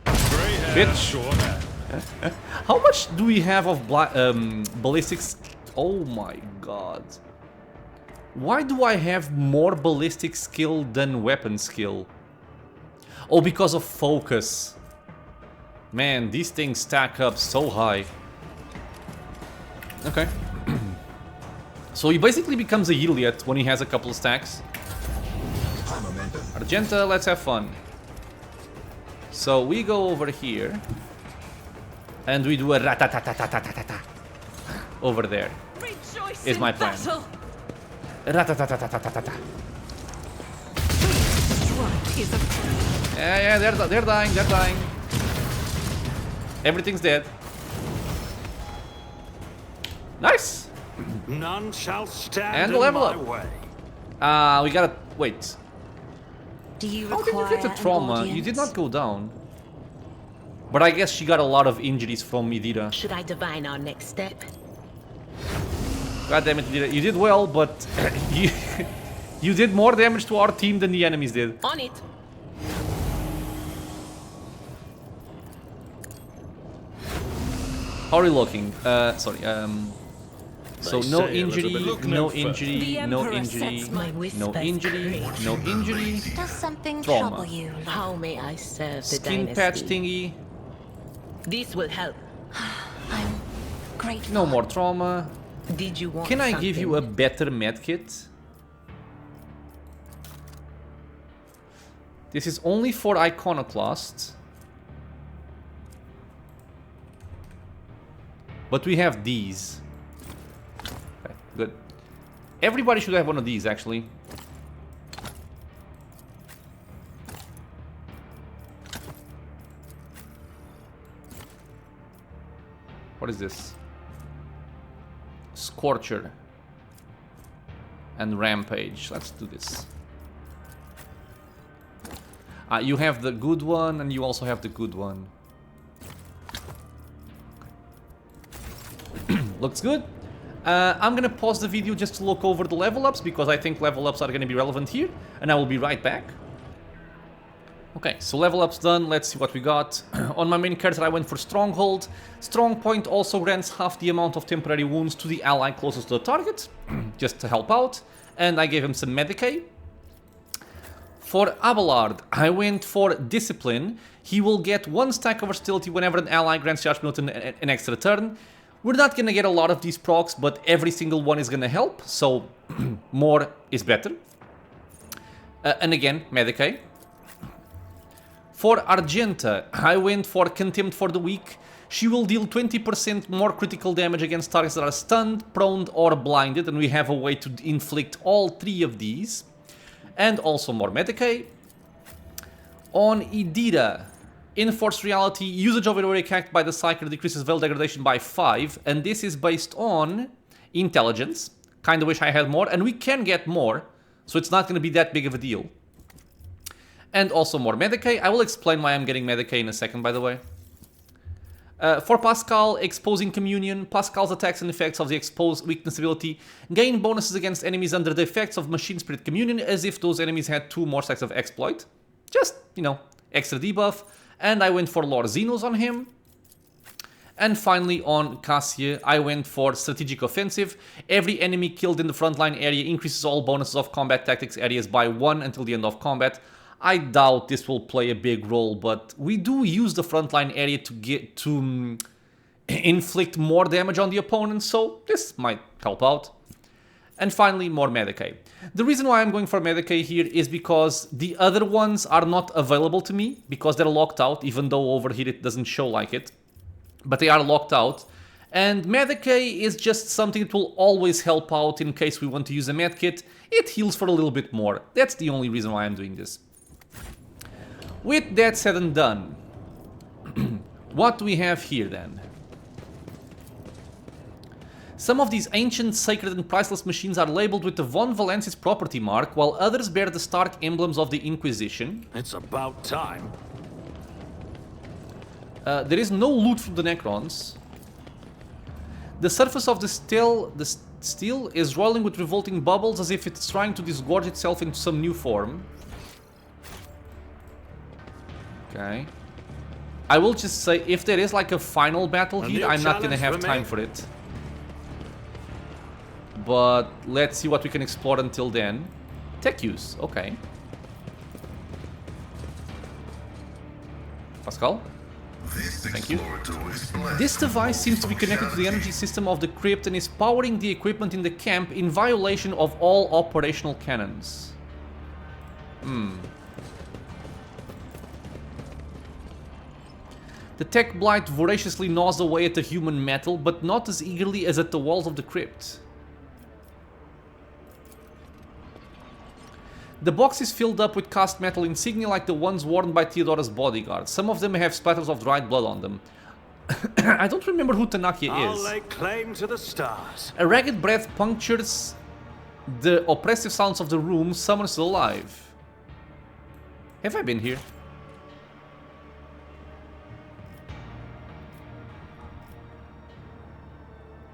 Grey hair, Bitch. short hair. How much do we have of ballistics? Oh my god. Why do I have more ballistic skill than weapon skill? Oh, because of focus. Man, these things stack up so high. Okay. So he basically becomes a Iliad when he has a couple of stacks. Argenta, let's have fun. So we go over here. And we do a ratatatatatatatata. Over there. Rejoice Is in my plan. battle. Ratatatatatatatata. What is a Yeah, they're dying, they're dying. Everything's dead. Nice! None shall stand And in level my up. way. We gotta... wait. Do you How did you require get the an trauma? You did audience? not go down. But I guess she got a lot of injuries from Idira. Should I divine our next step? God damn it, Idira. You did well, but you, you did more damage to our team than the enemies did. On it. How are you looking? Sorry, so They no say a little injury, bit. Look no no further. injury, The no Emperor injury, sets my no whispers injury, crazy. no injury. Does something Trauma. trouble you? How may I serve the Skin dynasty? patch thingy, This will help. I'm grateful. no more trauma. Did you want Can I give you a something? better medkit? This is only for Iconoclast. But we have these. Okay, good. Everybody should have one of these, actually. What is this? Scorcher. And Rampage. Let's do this. You have the good one, and you also have the good one. Looks good. I'm gonna pause the video just to look over the level ups, because I think level ups are gonna be relevant here, and I will be right back. Okay, so level ups done. Let's see what we got. On my main character I went for Stronghold. Strong Point also grants half the amount of temporary wounds to the ally closest to the target, just to help out, and I gave him some Medicae. For Abelard, I went for Discipline. He will get 1 stack of versatility whenever an ally grants the Archmilton an extra turn. We're not gonna get a lot of these procs, but every single one is gonna help, so more is better. And again, Medicae. For Argenta, I went for Contempt for the Weak. She will deal 20% more critical damage against targets that are stunned, prone, or blinded, and we have a way to inflict all 3 of these. And also more Medicae. On Idira, Enforced Reality, usage of heroic act by the Psyker decreases Veil degradation by 5, and this is based on Intelligence. Kinda wish I had more, and we can get more, so it's not gonna be that big of a deal. And also more Medicae. I will explain why I'm getting Medicae in a second, by the way. For Pascal, Exposing Communion, Pascal's attacks and effects of the Exposed Weakness ability gain bonuses against enemies under the effects of Machine Spirit Communion, as if those enemies had 2 more stacks of Exploit. Just, you know, extra debuff. And I went for Lord Xenos on him. And finally on Cassia, I went for Strategic Offensive. Every enemy killed in the frontline area increases all bonuses of combat tactics areas by 1 until the end of combat. I doubt this will play a big role, but we do use the frontline area to inflict more damage on the opponent, so this might help out. And finally, more Medicae. The reason why I'm going for Medicae here is because the other ones are not available to me, because they're locked out, even though over here it doesn't show like it. But they are locked out, and Medicae is just something that will always help out in case we want to use a medkit. It heals for a little bit more. That's the only reason why I'm doing this. With that said and done, what do we have here then? Some of these ancient, sacred and priceless machines are labeled with the Von Valensis property mark, while others bear the stark emblems of the Inquisition. It's about time. There is no loot from the Necrons. The surface of the steel is rolling with revolting bubbles as if it's trying to disgorge itself into some new form. Okay. I will just say, if there is like a final battle here, I'm not gonna have time for it. But let's see what we can explore until then. Tech use, okay. Pascal? Thank you. This device seems to be connected to the energy system of the crypt and is powering the equipment in the camp in violation of all operational canons. The tech blight voraciously gnaws away at the human metal, but not as eagerly as at the walls of the crypt. The box is filled up with cast metal insignia like the ones worn by Theodora's bodyguards. Some of them have splatters of dried blood on them. I don't remember who Tanakia is. I'll lay claim to the stars. A ragged breath punctures the oppressive sounds of the room, summons alive. Have I been here?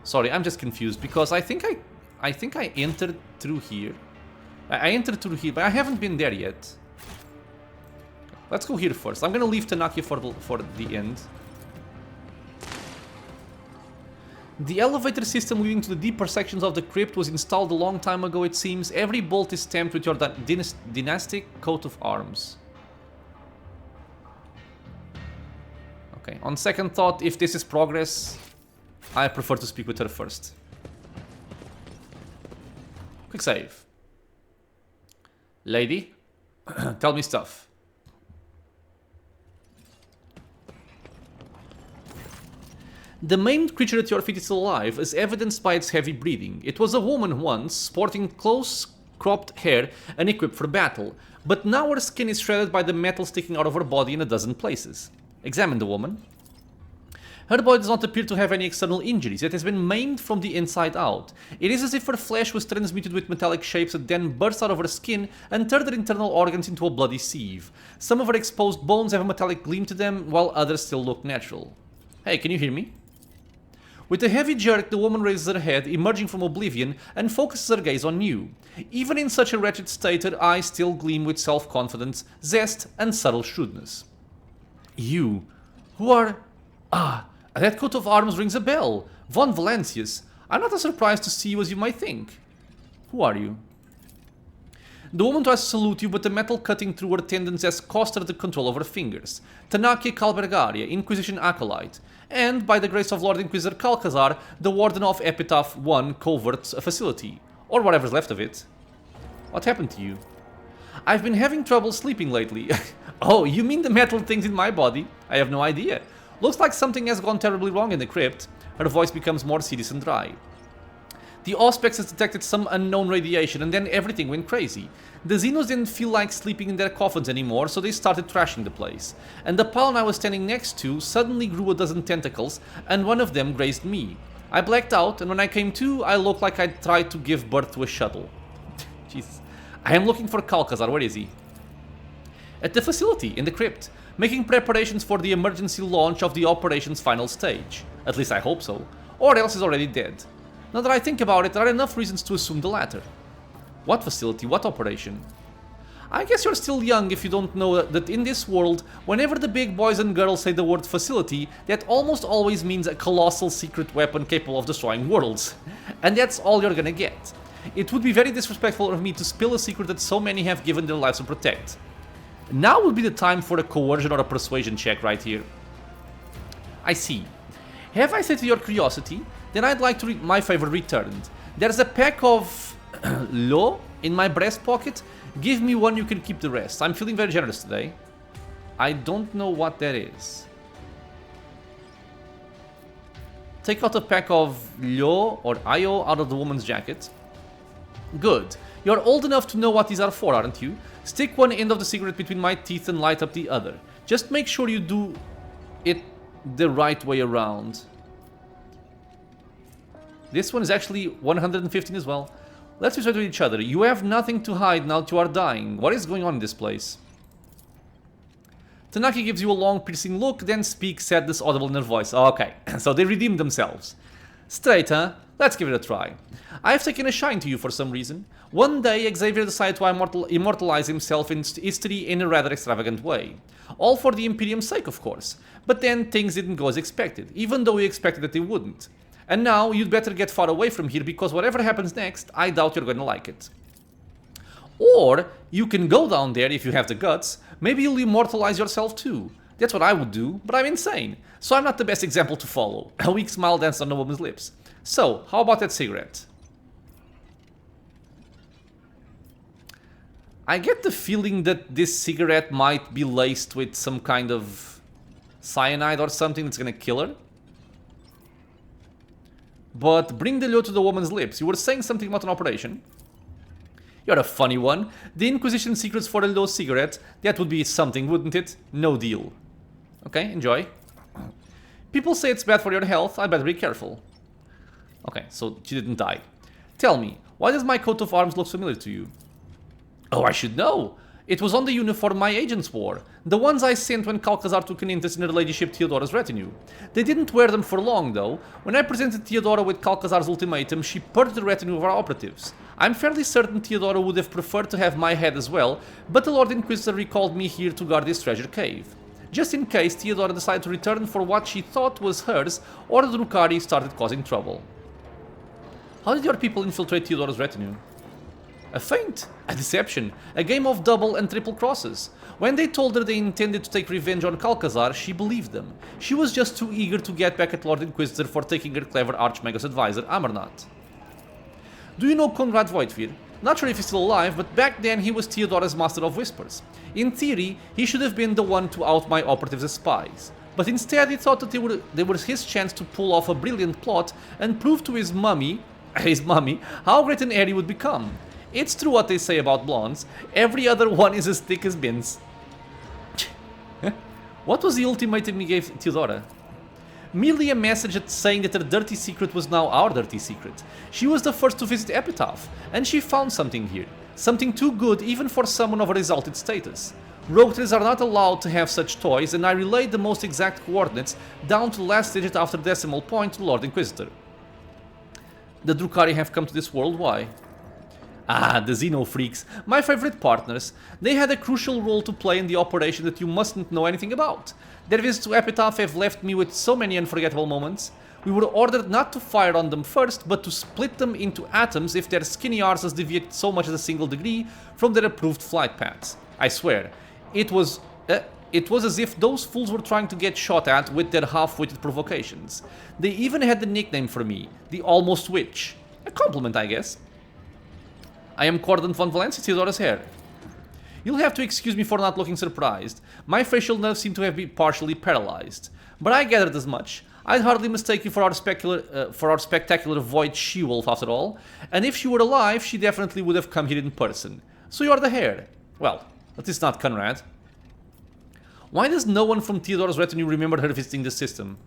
Sorry, I'm just confused because I think I entered through here. I entered through here, but I haven't been there yet. Let's go here first. I'm gonna leave Tanakia for the end. The elevator system leading to the deeper sections of the crypt was installed a long time ago, it seems. Every bolt is stamped with your dynastic coat of arms. Okay, on second thought, if this is progress, I prefer to speak with her first. Quick save. Lady, tell me stuff. The maimed creature at your feet is still alive, as evidenced by its heavy breathing. It was a woman once, sporting close cropped hair and equipped for battle, but now her skin is shredded by the metal sticking out of her body in a dozen places. Examine the woman. Her body does not appear to have any external injuries, yet has been maimed from the inside out. It is as if her flesh was transmuted with metallic shapes that then burst out of her skin and turned her internal organs into a bloody sieve. Some of her exposed bones have a metallic gleam to them, while others still look natural. Hey, can you hear me? With a heavy jerk, the woman raises her head, emerging from oblivion, and focuses her gaze on you. Even in such a wretched state, her eyes still gleam with self-confidence, zest, and subtle shrewdness. You, who are... Ah, that coat of arms rings a bell. Von Valensis. I'm not as surprised to see you as you might think. Who are you? The woman tries to salute you, but the metal cutting through her tendons has cost her the control of her fingers. Tanakia Calbergaria, Inquisition Acolyte, and, by the grace of Lord Inquisitor Calcazar, the Warden of Epitaph 1 Covert Facility, or whatever's left of it. What happened to you? I've been having trouble sleeping lately. Oh, you mean the metal things in my body? I have no idea. Looks like something has gone terribly wrong in the crypt. Her voice becomes more serious and dry. The Auspex has detected some unknown radiation and then everything went crazy. The Xenos didn't feel like sleeping in their coffins anymore, so they started trashing the place. And the pile I was standing next to suddenly grew a dozen tentacles, and one of them grazed me. I blacked out, and when I came to, I looked like I'd tried to give birth to a shuttle. Jesus. I am looking for Calcazar, where is he? At the facility, in the crypt, making preparations for the emergency launch of the operation's final stage. At least I hope so, or else he's already dead. Now that I think about it, there are enough reasons to assume the latter. What facility? What operation? I guess you're still young if you don't know that in this world, whenever the big boys and girls say the word facility, that almost always means a colossal secret weapon capable of destroying worlds. And that's all you're gonna get. It would be very disrespectful of me to spill a secret that so many have given their lives to protect. Now would be the time for a coercion or a persuasion check right here. I see. Have I sated your curiosity? Then I'd like to read my favor returned. There's a pack of law in my breast pocket. Give me one, you can keep the rest. I'm feeling very generous today. I don't know what that is. Take out a pack of Lyo or Io out of the woman's jacket. Good. You're old enough to know what these are for, aren't you? Stick one end of the cigarette between my teeth and light up the other. Just make sure you do it the right way around. This one is actually 115 as well. Let's be straight with each other. You have nothing to hide now that you are dying. What is going on in this place? Tanaki gives you a long, piercing look, then speaks sadness audible in her voice. Okay, so they redeemed themselves. Straight, huh? Let's give it a try. I have taken a shine to you for some reason. One day, Xavier decided to immortalize himself in history in a rather extravagant way. All for the Imperium's sake, of course. But then things didn't go as expected, even though we expected that they wouldn't. And now, you'd better get far away from here, because whatever happens next, I doubt you're gonna like it. Or, you can go down there if you have the guts. Maybe you'll immortalize yourself too. That's what I would do, but I'm insane. So I'm not the best example to follow. A weak smile danced on the woman's lips. So, how about that cigarette? I get the feeling that this cigarette might be laced with some kind of cyanide or something that's gonna kill her. But bring the lure to the woman's lips. You were saying something about an operation. You're a funny one. The Inquisition secrets for a low cigarette. That would be something, wouldn't it? No deal. Okay, enjoy. People say it's bad for your health. I better be careful. Okay, so she didn't die. Tell me, why does my coat of arms look familiar to you? Oh, I should know. It was on the uniform my agents wore. The ones I sent when Calcazar took an interest in her ladyship Theodora's retinue. They didn't wear them for long, though. When I presented Theodora with Calcazar's ultimatum, she purged the retinue of our operatives. I'm fairly certain Theodora would have preferred to have my head as well, but the Lord Inquisitor recalled me here to guard this treasure cave. Just in case Theodora decided to return for what she thought was hers, or the Drukhari started causing trouble. How did your people infiltrate Theodora's retinue? A feint, a deception, a game of double and triple crosses. When they told her they intended to take revenge on Calcazar, she believed them. She was just too eager to get back at Lord Inquisitor for taking her clever Archmagus advisor, Amarnath. Do you know Konrad Voitvir? Not sure if he's still alive, but back then he was Theodora's Master of Whispers. In theory, he should have been the one to out my operatives as spies. But instead he thought that they were his chance to pull off a brilliant plot and prove to his mummy, how great an heir he would become. It's true what they say about blondes. Every other one is as thick as bins. What was the ultimatum he gave Theodora? Merely a message saying that her dirty secret was now our dirty secret. She was the first to visit Epitaph, and she found something here. Something too good even for someone of her exalted status. Rogue traders are not allowed to have such toys, and I relayed the most exact coordinates down to the last digit after decimal point to Lord Inquisitor. The Drukhari have come to this world, why? Ah, the Xeno freaks, my favorite partners. They had a crucial role to play in the operation that you mustn't know anything about. Their visits to Epitaph have left me with so many unforgettable moments. We were ordered not to fire on them first, but to split them into atoms if their skinny arses deviated so much as a single degree from their approved flight paths. I swear, it was as if those fools were trying to get shot at with their half-witted provocations. They even had the nickname for me, the Almost Witch. A compliment, I guess. I am Cordon von Valencia, Theodora's heir. You'll have to excuse me for not looking surprised. My facial nerves seem to have been partially paralyzed. But I gathered as much. I'd hardly mistake you for our spectacular void she-wolf after all. And if she were alive, she definitely would have come here in person. So you're the heir. Well, at least not Conrad. Why does no one from Theodora's retinue remember her visiting the system?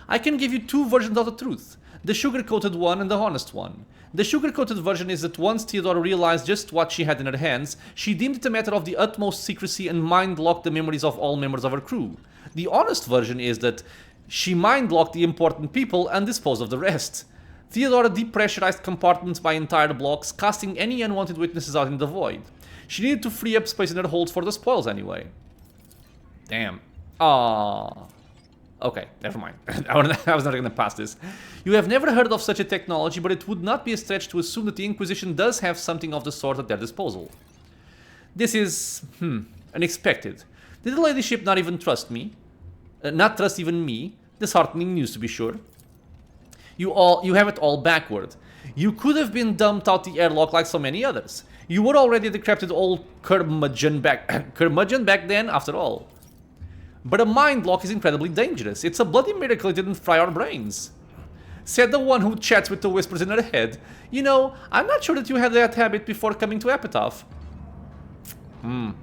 I can give you two versions of the truth. The sugar-coated one and the honest one. The sugar-coated version is that once Theodora realized just what she had in her hands, she deemed it a matter of the utmost secrecy and mind-locked the memories of all members of her crew. The honest version is that she mind-locked the important people and disposed of the rest. Theodora depressurized compartments by entire blocks, casting any unwanted witnesses out in the void. She needed to free up space in her holds for the spoils anyway. Damn. Aww. Okay, never mind. I was not gonna pass this. You have never heard of such a technology, but it would not be a stretch to assume that the Inquisition does have something of the sort at their disposal. This is, unexpected. Did the ladyship not even trust me? Not trust even me? Disheartening news, to be sure. You have it all backward. You could have been dumped out the airlock like so many others. You were already a decrepit old curmudgeon back then, after all. But a mind lock is incredibly dangerous. It's a bloody miracle it didn't fry our brains. Said the one who chats with the whispers in her head. You know, I'm not sure that you had that habit before coming to Epitaph. Now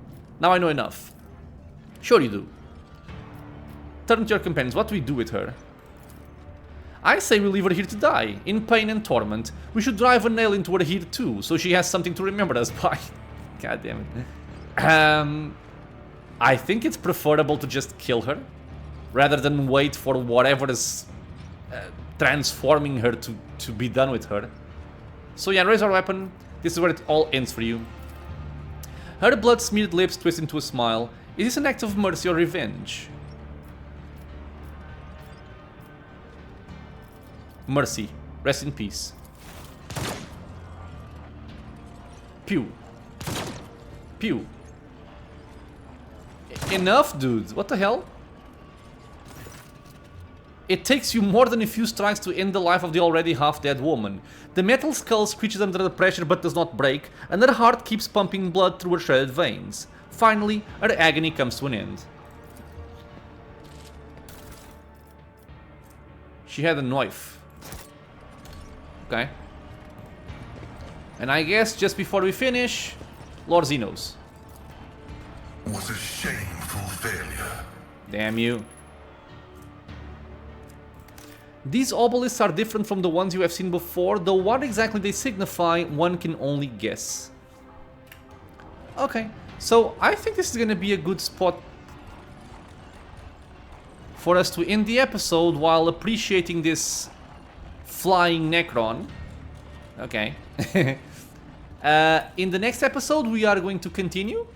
I know enough. Sure you do. Turn to your companions. What do we do with her? I say we leave her here to die, in pain and torment. We should drive a nail into her here too, so she has something to remember us by. God damn it. I think it's preferable to just kill her, rather than wait for whatever is transforming her to be done with her. So yeah, raise our weapon. This is where it all ends for you. Her blood-smeared lips twist into a smile. Is this an act of mercy or revenge? Mercy. Rest in peace. Pew. Pew. Enough, dude. What the hell? It takes you more than a few strikes to end the life of the already half-dead woman. The metal skull screeches under the pressure but does not break, and her heart keeps pumping blood through her shredded veins. Finally, her agony comes to an end. She had a knife. Okay. And I guess just before we finish, Lord Xenos. Was a shameful failure. Damn you. These obelisks are different from the ones you have seen before, though what exactly they signify, one can only guess. Okay, so I think this is gonna be a good spot for us to end the episode while appreciating this flying Necron. Okay. In the next episode, we are going to continue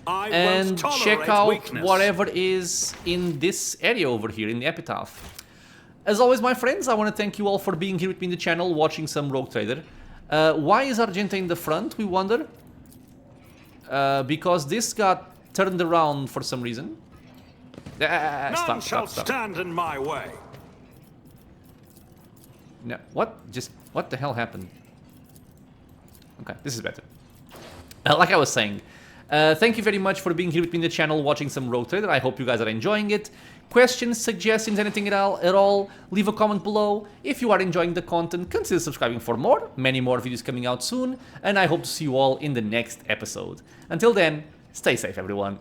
and check out whatever is in this area over here in the Epitaph. As always, my friends, I want to thank you all for being here with me in the channel, watching some Rogue Trader. Why is Argenta in the front, we wonder? Because this got turned around for some reason. None shall stand in my way. No, what the hell happened? Okay, this is better. Like I was saying, thank you very much for being here with me in the channel, watching some Rogue Trader. I hope you guys are enjoying it. Questions, suggestions, anything at all, leave a comment below. If you are enjoying the content, consider subscribing for more. Many more videos coming out soon, and I hope to see you all in the next episode. Until then, stay safe, everyone.